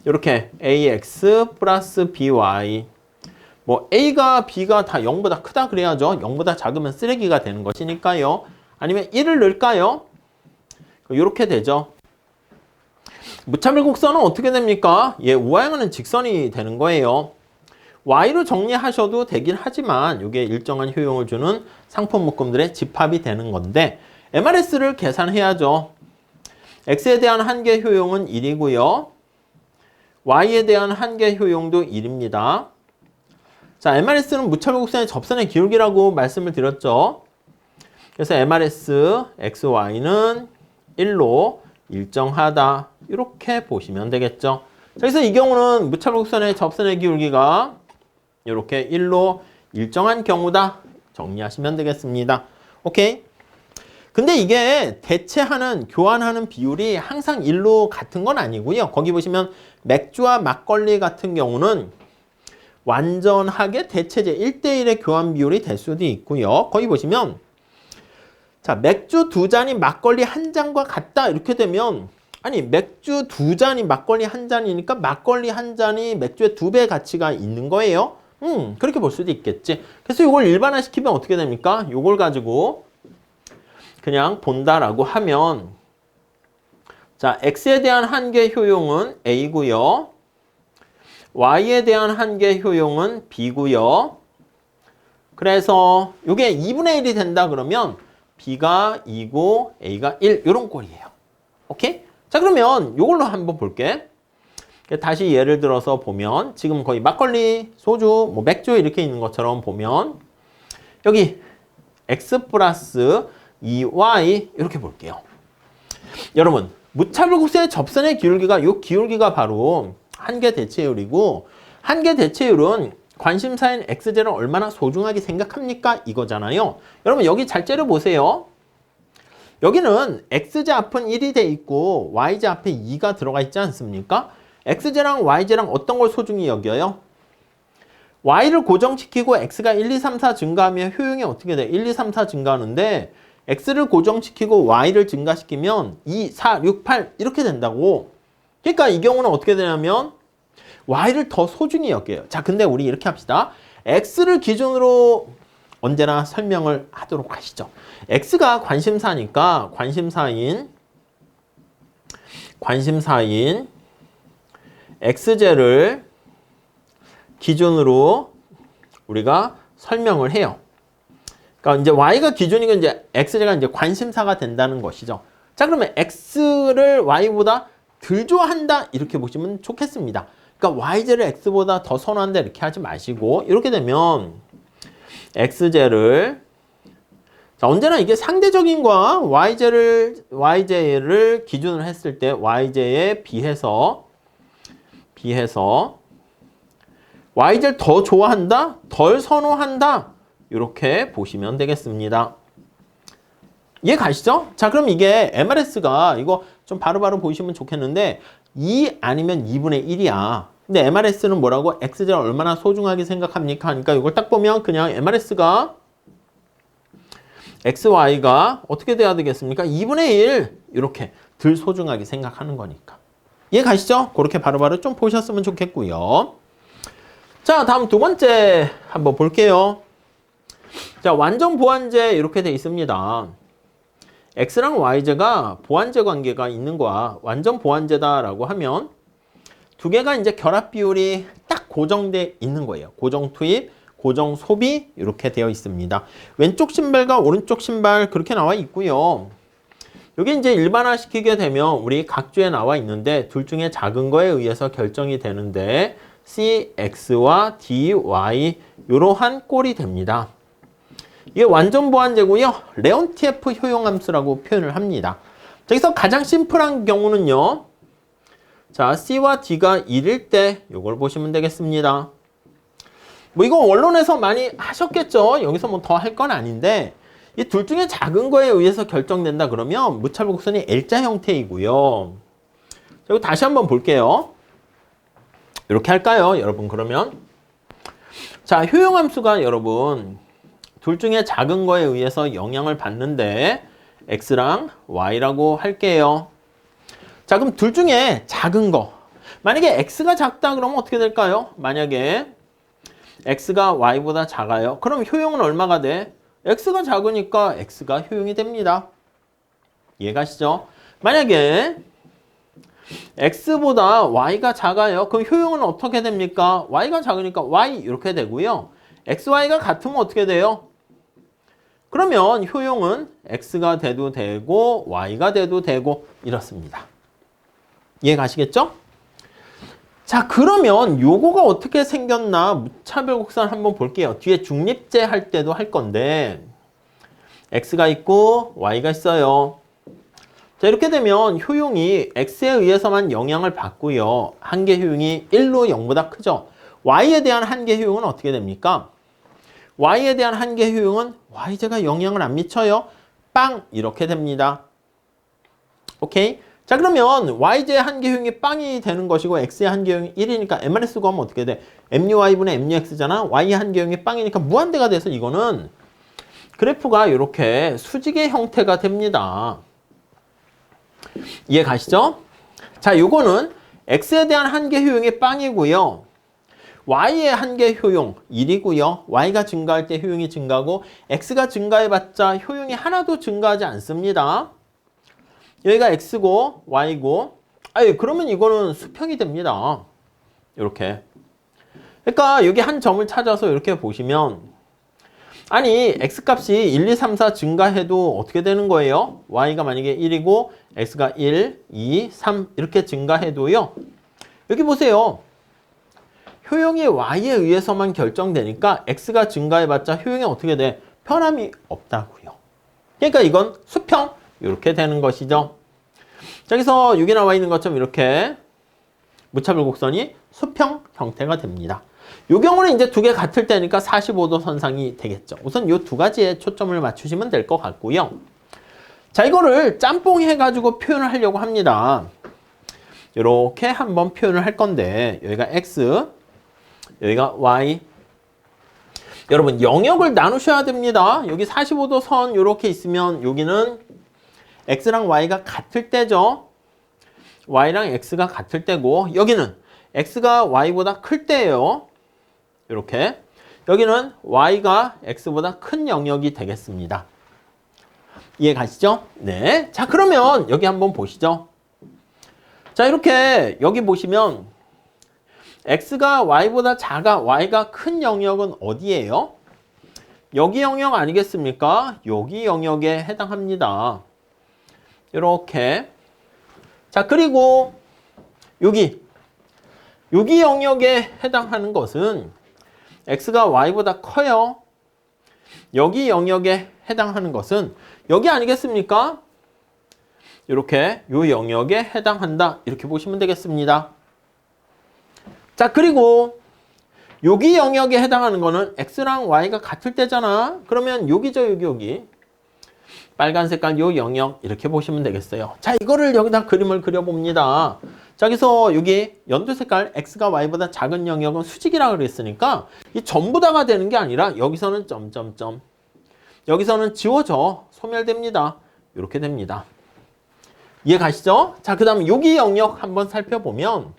이렇게 ax 플러스 by 뭐 a가 b가 다 0보다 크다 그래야죠. 0보다 작으면 쓰레기가 되는 것이니까요. 아니면 1을 넣을까요? 이렇게 되죠. 무차별 곡선은 어떻게 됩니까? 예, 우하향하는 직선이 되는 거예요. y로 정리하셔도 되긴 하지만 이게 일정한 효용을 주는 상품 묶음들의 집합이 되는 건데 MRS를 계산해야죠. x에 대한 한계 효용은 1이고요. y에 대한 한계 효용도 1입니다. 자, MRS는 무차별 곡선의 접선의 기울기라고 말씀을 드렸죠. 그래서 MRS XY는 1로 일정하다. 이렇게 보시면 되겠죠. 자, 그래서 이 경우는 무차별 곡선의 접선의 기울기가 이렇게 1로 일정한 경우다. 정리하시면 되겠습니다. 오케이? 근데 이게 대체하는, 교환하는 비율이 항상 1로 같은 건 아니고요. 거기 보시면 맥주와 막걸리 같은 경우는 완전하게 대체제 1대1의 교환 비율이 될 수도 있고요. 거기 보시면 자, 맥주 2잔이 막걸리 1잔과 같다 이렇게 되면 아니 맥주 2잔이 막걸리 1잔이니까 막걸리 1잔이 맥주의 2배 가치가 있는 거예요. 그렇게 볼 수도 있겠지. 그래서 이걸 일반화시키면 어떻게 됩니까? 이걸 가지고 그냥 본다라고 하면 자, x에 대한 한계 효용은 a고요. y에 대한 한계 효용은 b고요. 그래서 이게 2분의 1이 된다 그러면 b가 2고 a가 1 이런 꼴이에요. 오케이? 자, 그러면 이걸로 한번 볼게. 다시 예를 들어서 보면 지금 거의 막걸리, 소주, 뭐 맥주 이렇게 있는 것처럼 보면 여기 x 플러스 2y 이렇게 볼게요. 여러분, 무차별 곡선의 접선의 기울기가 이 기울기가 바로 한계 대체율이고 한계 대체율은 관심사인 x제를 얼마나 소중하게 생각합니까? 이거잖아요. 여러분 여기 잘 째려보세요. 여기는 x제 앞은 1이 돼 있고 y제 앞에 2가 들어가 있지 않습니까? x제랑 y제랑 어떤 걸 소중히 여겨요? y를 고정시키고 x가 1, 2, 3, 4 증가하면 효용이 어떻게 돼? 1, 2, 3, 4 증가하는데 x를 고정시키고 y를 증가시키면 2, 4, 6, 8 이렇게 된다고. 그러니까 이 경우는 어떻게 되냐면 y를 더 소중히 여겨요. 자, 근데 우리 이렇게 합시다. x를 기준으로 언제나 설명을 하도록 하시죠. x가 관심사니까 관심사인 x제를 기준으로 우리가 설명을 해요. 그러니까 이제 y가 기준이고 이제 x제가 이제 관심사가 된다는 것이죠. 자, 그러면 x를 y보다 덜 좋아한다 이렇게 보시면 좋겠습니다. 그러니까 y제를 x보다 더 선호한다 이렇게 하지 마시고 이렇게 되면 x제를 자, 언제나 이게 상대적인 과 y제를 기준으로 했을 때 y제에 비해서 y제를 더 좋아한다? 덜 선호한다? 이렇게 보시면 되겠습니다. 이해 가시죠? 자, 그럼 이게 MRS가 이거 좀 바로바로 보시면 좋겠는데 2 아니면 2분의 1이야. 근데 MRS는 뭐라고? XZ를 얼마나 소중하게 생각합니까? 하니까 이걸 딱 보면 그냥 MRS가 XY가 어떻게 돼야 되겠습니까? 2분의 1 이렇게 덜 소중하게 생각하는 거니까. 이해 가시죠? 그렇게 바로바로 좀 보셨으면 좋겠고요. 자, 다음 두 번째 한번 볼게요. 자, 완전 보완제 이렇게 돼 있습니다. X랑 Y제가 보완제 관계가 있는 거야. 완전 보완제다라고 하면 두 개가 이제 결합 비율이 딱 고정돼 있는 거예요. 고정 투입, 고정 소비 이렇게 되어 있습니다. 왼쪽 신발과 오른쪽 신발 그렇게 나와 있고요. 여기 이제 일반화 시키게 되면 우리 각주에 나와 있는데 둘 중에 작은 거에 의해서 결정이 되는데 CX와 DY 이러한 꼴이 됩니다. 이게 완전 보완제고요. 레온티에프 효용함수라고 표현을 합니다. 자, 여기서 가장 심플한 경우는요. 자, C와 D가 1일 때 이걸 보시면 되겠습니다. 뭐 이거 원론에서 많이 하셨겠죠. 여기서 뭐 더 할 건 아닌데 이 둘 중에 작은 거에 의해서 결정된다 그러면 무차별 곡선이 L자 형태이고요. 자, 이거 다시 한번 볼게요. 이렇게 할까요, 여러분? 그러면 자, 효용함수가 여러분 둘 중에 작은 거에 의해서 영향을 받는데 X랑 Y라고 할게요. 자, 그럼 둘 중에 작은 거. 만약에 X가 작다 그러면 어떻게 될까요? 만약에 X가 Y보다 작아요. 그럼 효용은 얼마가 돼? X가 작으니까 X가 효용이 됩니다. 이해가시죠? 만약에 X보다 Y가 작아요. 그럼 효용은 어떻게 됩니까? Y가 작으니까 Y 이렇게 되고요. XY가 같으면 어떻게 돼요? 그러면 효용은 X가 돼도 되고 Y가 돼도 되고 이렇습니다. 이해 가시겠죠? 자, 그러면 요거가 어떻게 생겼나 무차별 곡선 한번 볼게요. 뒤에 중립제 할 때도 할 건데 X가 있고 Y가 있어요. 자, 이렇게 되면 효용이 X에 의해서만 영향을 받고요. 한계 효용이 1로 0보다 크죠. Y에 대한 한계 효용은 어떻게 됩니까? Y에 대한 한계 효용은 Y제가 영향을 안 미쳐요. 빵! 이렇게 됩니다. 오케이? 자, 그러면 Y제의 한계 효용이 빵이 되는 것이고 X의 한계 효용이 1이니까 MRS 구하면 어떻게 돼? MUY분의 MUX잖아. Y의 한계 효용이 빵이니까 무한대가 돼서 이거는 그래프가 이렇게 수직의 형태가 됩니다. 이해 가시죠? 자, 요거는 X에 대한 한계 효용이 빵이고요. Y의 한계 효용 1이고요. Y가 증가할 때 효용이 증가하고 X가 증가해봤자 효용이 하나도 증가하지 않습니다. 여기가 X고 Y고 그러면 이거는 수평이 됩니다. 이렇게. 그러니까 여기 한 점을 찾아서 이렇게 보시면 아니 X값이 1, 2, 3, 4 증가해도 어떻게 되는 거예요? Y가 만약에 1이고 X가 1, 2, 3 이렇게 증가해도요. 여기 보세요. 효용이 Y에 의해서만 결정되니까 X가 증가해봤자 효용이 어떻게 돼? 변함이 없다고요. 그러니까 이건 수평 이렇게 되는 것이죠. 자, 여기서 여기 나와 있는 것처럼 이렇게 무차별 곡선이 수평 형태가 됩니다. 이 경우는 이제 두 개 같을 때니까 45도 선상이 되겠죠. 우선 이 두 가지에 초점을 맞추시면 될 것 같고요. 자, 이거를 짬뽕 해가지고 표현을 하려고 합니다. 이렇게 한번 표현을 할 건데 여기가 X, 여기가 Y. 여러분 영역을 나누셔야 됩니다. 여기 45도 선 이렇게 있으면 여기는 X랑 Y가 같을 때죠. Y랑 X가 같을 때고 여기는 X가 Y보다 클 때예요. 이렇게. 여기는 Y가 X보다 큰 영역이 되겠습니다. 이해 가시죠? 네. 자, 그러면 여기 한번 보시죠. 자, 이렇게 여기 보시면 X가 Y보다 작아, Y가 큰 영역은 어디예요? 여기 영역 아니겠습니까? 여기 영역에 해당합니다. 이렇게. 자, 그리고 여기 영역에 해당하는 것은 X가 Y보다 커요. 여기 영역에 해당하는 것은 여기 아니겠습니까? 이렇게 이 영역에 해당한다. 이렇게 보시면 되겠습니다. 자, 그리고 여기 영역에 해당하는 거는 x랑 y가 같을 때잖아. 그러면 여기죠, 여기. 빨간 색깔 요 영역 이렇게 보시면 되겠어요. 자, 이거를 여기다 그림을 그려봅니다. 자, 그래서 여기 연두 색깔 x가 y보다 작은 영역은 수직이라고 그랬으니까 이 전부 다가 되는 게 아니라 여기서는 점점점, 여기서는 지워져 소멸됩니다. 이렇게 됩니다. 이해 가시죠? 자, 그 다음에 여기 영역 한번 살펴보면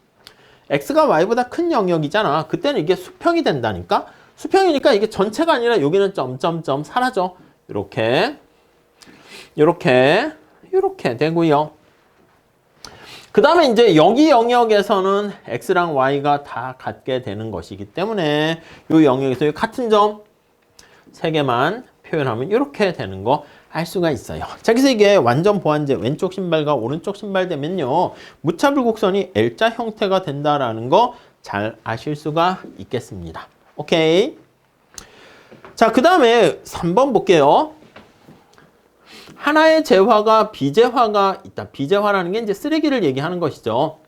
x가 y보다 큰 영역이잖아. 그때는 이게 수평이 된다니까. 수평이니까 이게 전체가 아니라 여기는 점점점 사라져. 이렇게 되고요. 그 다음에 이제 여기 영역에서는 x랑 y가 다 같게 되는 것이기 때문에 이 영역에서 같은 점 3개만 표현하면 이렇게 되는 거 알 수가 있어요. 자, 그래서 이게 완전 보완제 왼쪽 신발과 오른쪽 신발 되면요, 무차별 곡선이 L자 형태가 된다라는 거 잘 아실 수가 있겠습니다. 오케이. 자, 그 다음에 3번 볼게요. 하나의 재화가 비재화가 있다. 비재화라는 게 이제 쓰레기를 얘기하는 것이죠.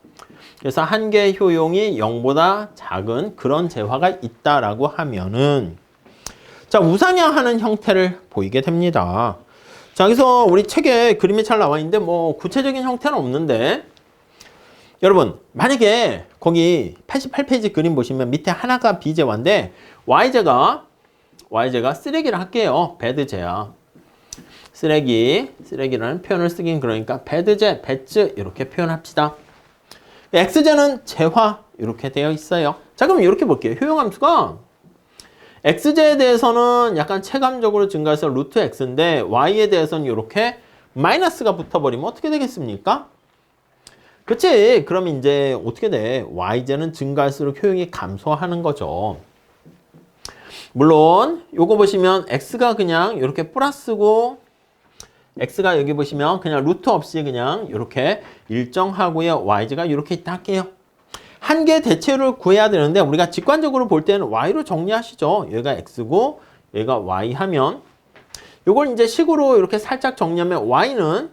그래서 한 개의 효용이 0보다 작은 그런 재화가 있다라고 하면은, 자, 우상향하는 형태를 보이게 됩니다. 자, 그래서 우리 책에 그림이 잘 나와 있는데 뭐 구체적인 형태는 없는데, 여러분 만약에 거기 88페이지 그림 보시면 밑에 하나가 비재화인데 y제가 쓰레기를 할게요. 배드제야. 쓰레기라는 표현을 쓰긴 그러니까 배드제, 배츠 이렇게 표현합시다. x제는 재화 이렇게 되어 있어요. 자, 그럼 이렇게 볼게요. 효용함수가 x제에 대해서는 약간 체감적으로 증가해서 루트 x인데 y에 대해서는 이렇게 마이너스가 붙어버리면 어떻게 되겠습니까? 그치? 그럼 이제 어떻게 돼? y제는 증가할수록 효용이 감소하는 거죠. 물론 요거 보시면 x가 그냥 이렇게 플러스고 x가 여기 보시면 그냥 루트 없이 그냥 이렇게 일정하고요. y제가 이렇게 있다 할게요. 한 개 대체를 구해야 되는데 우리가 직관적으로 볼 때는 y로 정리하시죠. 여기가 x고 여기가 y 하면 요걸 이제 식으로 이렇게 살짝 정리하면 y는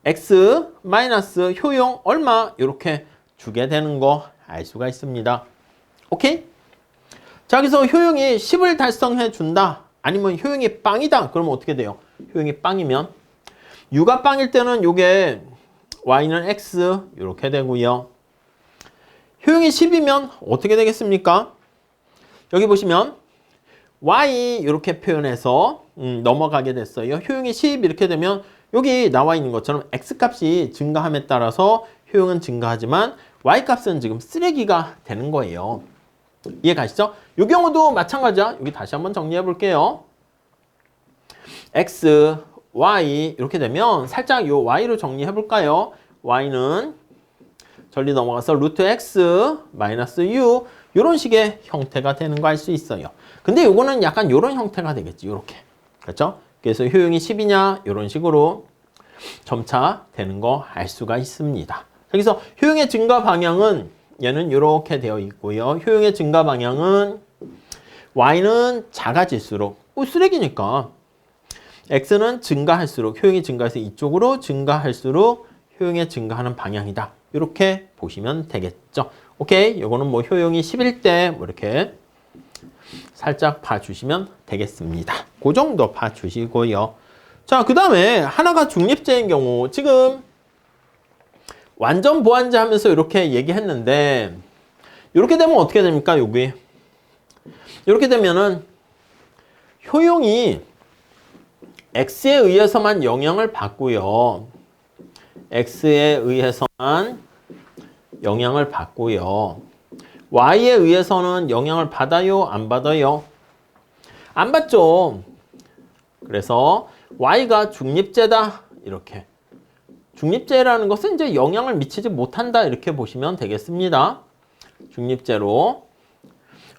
x 마이너스 효용 얼마 이렇게 주게 되는 거 알 수가 있습니다. 오케이? 자, 그래서 효용이 10을 달성해 준다. 아니면 효용이 빵이다. 그러면 어떻게 돼요? 효용이 빵이면 u가 빵일 때는 요게 y는 x 이렇게 되고요. 효용이 10이면 어떻게 되겠습니까? 여기 보시면 y 이렇게 표현해서 넘어가게 됐어요. 효용이 10 이렇게 되면 여기 나와 있는 것처럼 x값이 증가함에 따라서 효용은 증가하지만 y값은 지금 쓰레기가 되는 거예요. 이해 가시죠? 이 경우도 마찬가지야. 여기 다시 한번 정리해 볼게요. x, y 이렇게 되면 살짝 요 y로 정리해 볼까요? y는 전리 넘어가서 루트 x 마이너스 u 이런 식의 형태가 되는 거 알 수 있어요. 근데 요거는 약간 요런 형태가 되겠지. 요렇게. 그렇죠? 그래서 효용이 10이냐 이런 식으로 점차 되는 거 알 수가 있습니다. 여기서 효용의 증가 방향은 얘는 이렇게 되어 있고요. 효용의 증가 방향은 y는 작아질수록 쓰레기니까 x는 증가할수록 효용이 증가해서 이쪽으로 증가할수록 효용의 증가하는 방향이다. 이렇게 보시면 되겠죠. 오케이. 이거는 뭐 효용이 10일 때 뭐 이렇게 살짝 봐주시면 되겠습니다. 그 정도 봐주시고요. 자, 그 다음에 하나가 중립제인 경우 지금 완전 보완제 하면서 이렇게 얘기했는데 이렇게 되면 어떻게 됩니까? 여기 이렇게 되면은 효용이 x에 의해서만 영향을 받고요. x에 의해서만 영향을 받고요. y에 의해서는 영향을 받아요? 안 받아요? 안 받죠. 그래서 y가 중립제다. 이렇게. 중립제라는 것은 이제 영향을 미치지 못한다. 이렇게 보시면 되겠습니다. 중립제로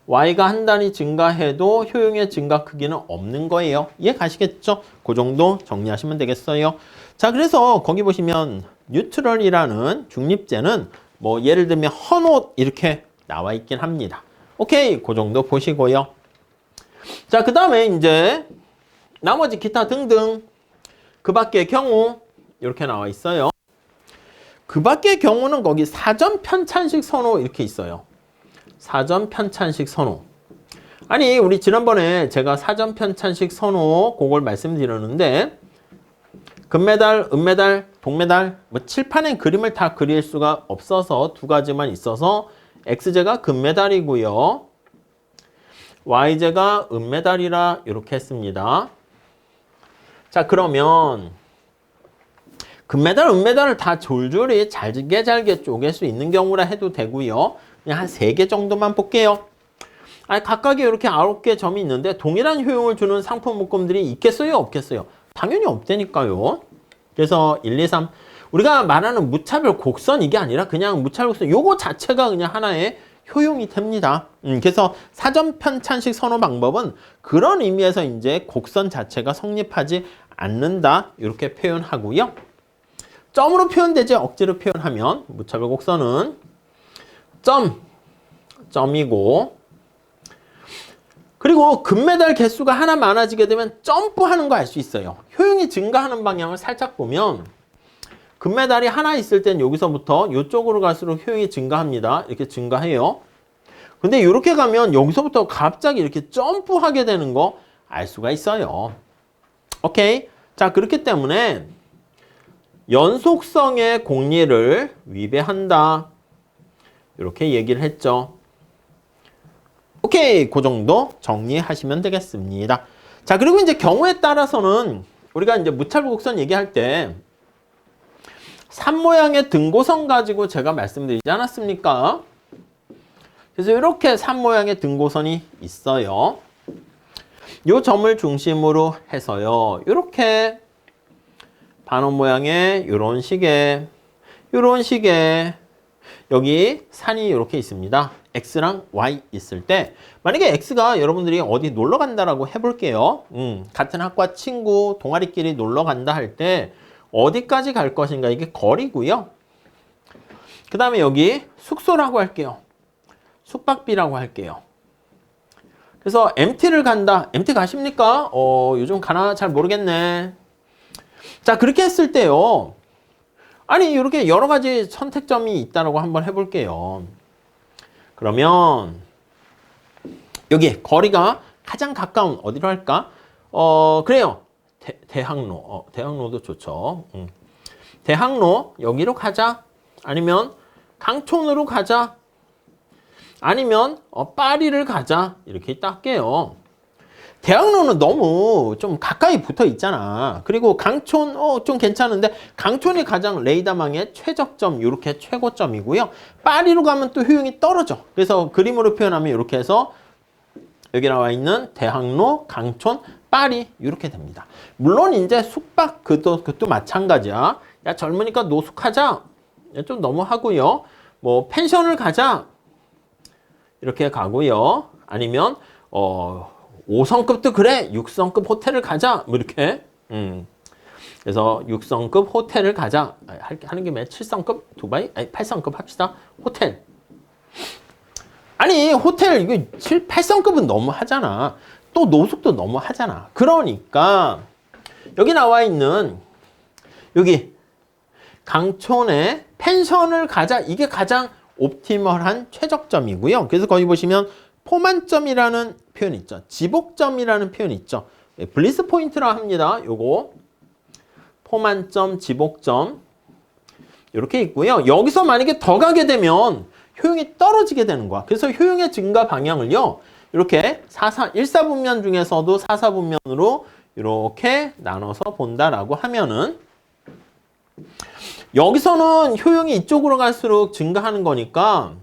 y가 한 단위 증가해도 효용의 증가 크기는 없는 거예요. 이해 가시겠죠? 그 정도 정리하시면 되겠어요. 자, 그래서 거기 보시면 뉴트럴이라는 중립제는 뭐 예를 들면 헌옷 이렇게 나와 있긴 합니다. 오케이, 그 정도 보시고요. 자, 그 다음에 이제 나머지 기타 등등 그 밖의 경우 이렇게 나와 있어요. 그 밖의 경우는 거기 사전 편찬식 선호 이렇게 있어요. 사전 편찬식 선호. 아니, 우리 지난번에 제가 사전 편찬식 선호 그걸 말씀드렸는데 금메달, 은메달, 동메달 뭐 칠판에 그림을 다 그릴 수가 없어서 두 가지만 있어서 X제가 금메달이고요. Y제가 은메달이라 이렇게 했습니다. 자, 그러면 금메달, 은메달을 다 졸졸이 잘게 쪼갤 수 있는 경우라 해도 되고요. 그냥 한 3개 정도만 볼게요. 아니, 각각에 이렇게 9개 점이 있는데 동일한 효용을 주는 상품 묶음들이 있겠어요? 없겠어요? 당연히 없다니까요. 그래서 1, 2, 3 우리가 말하는 무차별 곡선 이게 아니라 그냥 무차별 곡선 요거 자체가 그냥 하나의 효용이 됩니다. 그래서 사전 편찬식 선호 방법은 그런 의미에서 이제 곡선 자체가 성립하지 않는다 이렇게 표현하고요. 점으로 표현되지 억지로 표현하면 무차별 곡선은 점이고 그리고 금메달 개수가 하나 많아지게 되면 점프하는 거 알 수 있어요. 효용이 증가하는 방향을 살짝 보면 금메달이 하나 있을 땐 여기서부터 이쪽으로 갈수록 효용이 증가합니다. 이렇게 증가해요. 근데 이렇게 가면 여기서부터 갑자기 이렇게 점프하게 되는 거 알 수가 있어요. 오케이? 자, 그렇기 때문에 연속성의 공리를 위배한다. 이렇게 얘기를 했죠. 오케이, 그 정도 정리하시면 되겠습니다. 자, 그리고 이제 경우에 따라서는 우리가 이제 무차별 곡선 얘기할 때 산 모양의 등고선 가지고 제가 말씀드리지 않았습니까? 그래서 이렇게 산 모양의 등고선이 있어요. 이 점을 중심으로 해서요. 이렇게 반원 모양의 이런 식의 여기 산이 이렇게 있습니다. X랑 Y 있을 때 만약에 X가 여러분들이 어디 놀러 간다라고 해볼게요. 같은 학과 친구 동아리끼리 놀러 간다 할 때 어디까지 갈 것인가 이게 거리고요. 그 다음에 여기 숙소라고 할게요. 숙박비라고 할게요. 그래서 MT를 간다. MT 가십니까? 요즘 가나 잘 모르겠네. 자, 그렇게 했을 때요. 아니, 이렇게 여러 가지 선택점이 있다라고 한번 해볼게요. 그러면 여기 거리가 가장 가까운 어디로 할까? 그래요. 대학로. 대학로도 좋죠. 대학로 여기로 가자. 아니면 강촌으로 가자. 아니면 파리를 가자. 이렇게 딱 할게요. 대학로는 너무 좀 가까이 붙어 있잖아. 그리고 강촌 좀 괜찮은데 강촌이 가장 레이더망의 최적점 이렇게 최고점이고요. 파리로 가면 또 효용이 떨어져. 그래서 그림으로 표현하면 이렇게 해서 여기 나와 있는 대학로, 강촌, 파리 이렇게 됩니다. 물론 이제 숙박 그것도 마찬가지야. 야, 젊으니까 노숙하자. 좀 너무 하고요. 뭐 펜션을 가자. 이렇게 가고요. 아니면 5성급도 그래. 6성급 호텔을 가자. 뭐 이렇게. 그래서 6성급 호텔을 가자. 하는 김에 7성급 두바이? 아니 8성급 합시다. 호텔. 아니 호텔 이거 8성급은 너무 하잖아. 또 노숙도 너무 하잖아. 그러니까 여기 나와 있는 여기 강촌에 펜션을 가자. 이게 가장 옵티멀한 최적점이고요. 그래서 거기 보시면 포만점이라는 표현 있죠. 지복점이라는 표현 있죠. 블리스 포인트라 합니다. 요거 포만점, 지복점 이렇게 있고요. 여기서 만약에 더 가게 되면 효용이 떨어지게 되는 거야. 그래서 효용의 증가 방향을요. 이렇게 1사분면 중에서도 4사분면으로 이렇게 나눠서 본다라고 하면은 여기서는 효용이 이쪽으로 갈수록 증가하는 거니까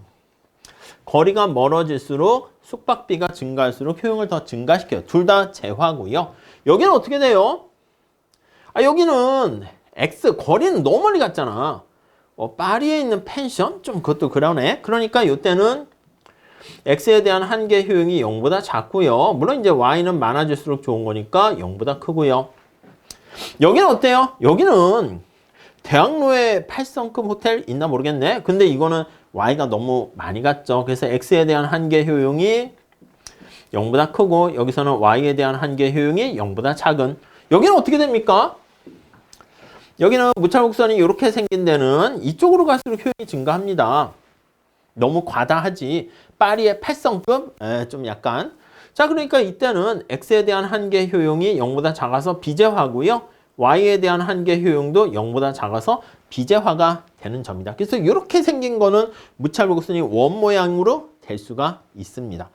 거리가 멀어질수록 숙박비가 증가할수록 효용을 더 증가시켜요. 둘 다 제화고요. 여기는 어떻게 돼요? 여기는 X 거리는 너무 멀리 갔잖아. 파리에 있는 펜션? 좀 그것도 그러네. 그러니까 이때는 X에 대한 한계 효용이 0보다 작고요. 물론 이제 Y는 많아질수록 좋은 거니까 0보다 크고요. 여기는 어때요? 여기는 대학로에 8성급 호텔 있나 모르겠네. 근데 이거는 Y가 너무 많이 갔죠. 그래서 X에 대한 한계 효용이 0보다 크고 여기서는 Y에 대한 한계 효용이 0보다 작은. 여기는 어떻게 됩니까? 여기는 무차별곡선이 이렇게 생긴 데는 이쪽으로 갈수록 효용이 증가합니다. 너무 과다하지. 파리의 8성급? 좀 약간. 자, 그러니까 이때는 x에 대한 한계 효용이 0보다 작아서 비제화고요. y에 대한 한계 효용도 0보다 작아서 비제화가 되는 점이다. 그래서 이렇게 생긴 거는 무차별 곡선이 원 모양으로 될 수가 있습니다.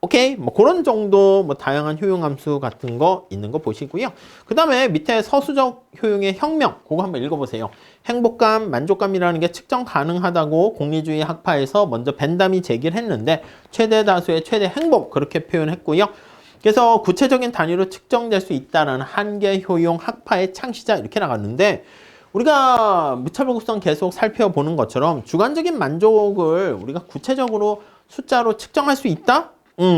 오케이, 뭐 그런 정도 뭐 다양한 효용 함수 같은 거 있는 거 보시고요. 그 다음에 밑에 서수적 효용의 혁명, 그거 한번 읽어보세요. 행복감, 만족감이라는 게 측정 가능하다고 공리주의 학파에서 먼저 벤담이 제기를 했는데 최대 다수의 최대 행복 그렇게 표현했고요. 그래서 구체적인 단위로 측정될 수 있다는 한계 효용 학파의 창시자 이렇게 나갔는데 우리가 무차별 곡선 계속 살펴보는 것처럼 주관적인 만족을 우리가 구체적으로 숫자로 측정할 수 있다?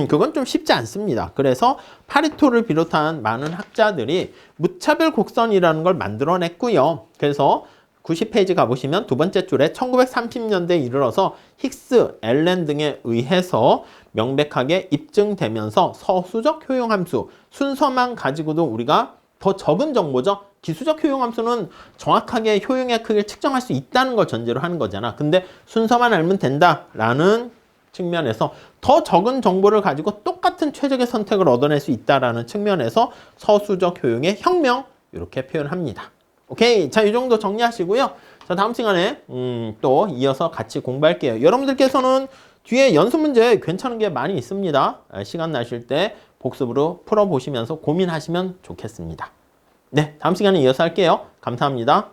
그건 좀 쉽지 않습니다. 그래서 파리토를 비롯한 많은 학자들이 무차별 곡선이라는 걸 만들어냈고요. 그래서 90페이지 가보시면 두 번째 줄에 1930년대에 이르러서 힉스, 앨런 등에 의해서 명백하게 입증되면서 서수적 효용함수, 순서만 가지고도 우리가 더 적은 정보죠. 기수적 효용함수는 정확하게 효용의 크기를 측정할 수 있다는 걸 전제로 하는 거잖아. 근데 순서만 알면 된다라는 측면에서 더 적은 정보를 가지고 똑같은 최적의 선택을 얻어낼 수 있다는 측면에서 서수적 효용의 혁명 이렇게 표현합니다. 오케이, 자, 이 정도 정리하시고요. 자, 다음 시간에 또 이어서 같이 공부할게요. 여러분들께서는 뒤에 연습 문제 괜찮은 게 많이 있습니다. 시간 나실 때 복습으로 풀어보시면서 고민하시면 좋겠습니다. 네, 다음 시간에 이어서 할게요. 감사합니다.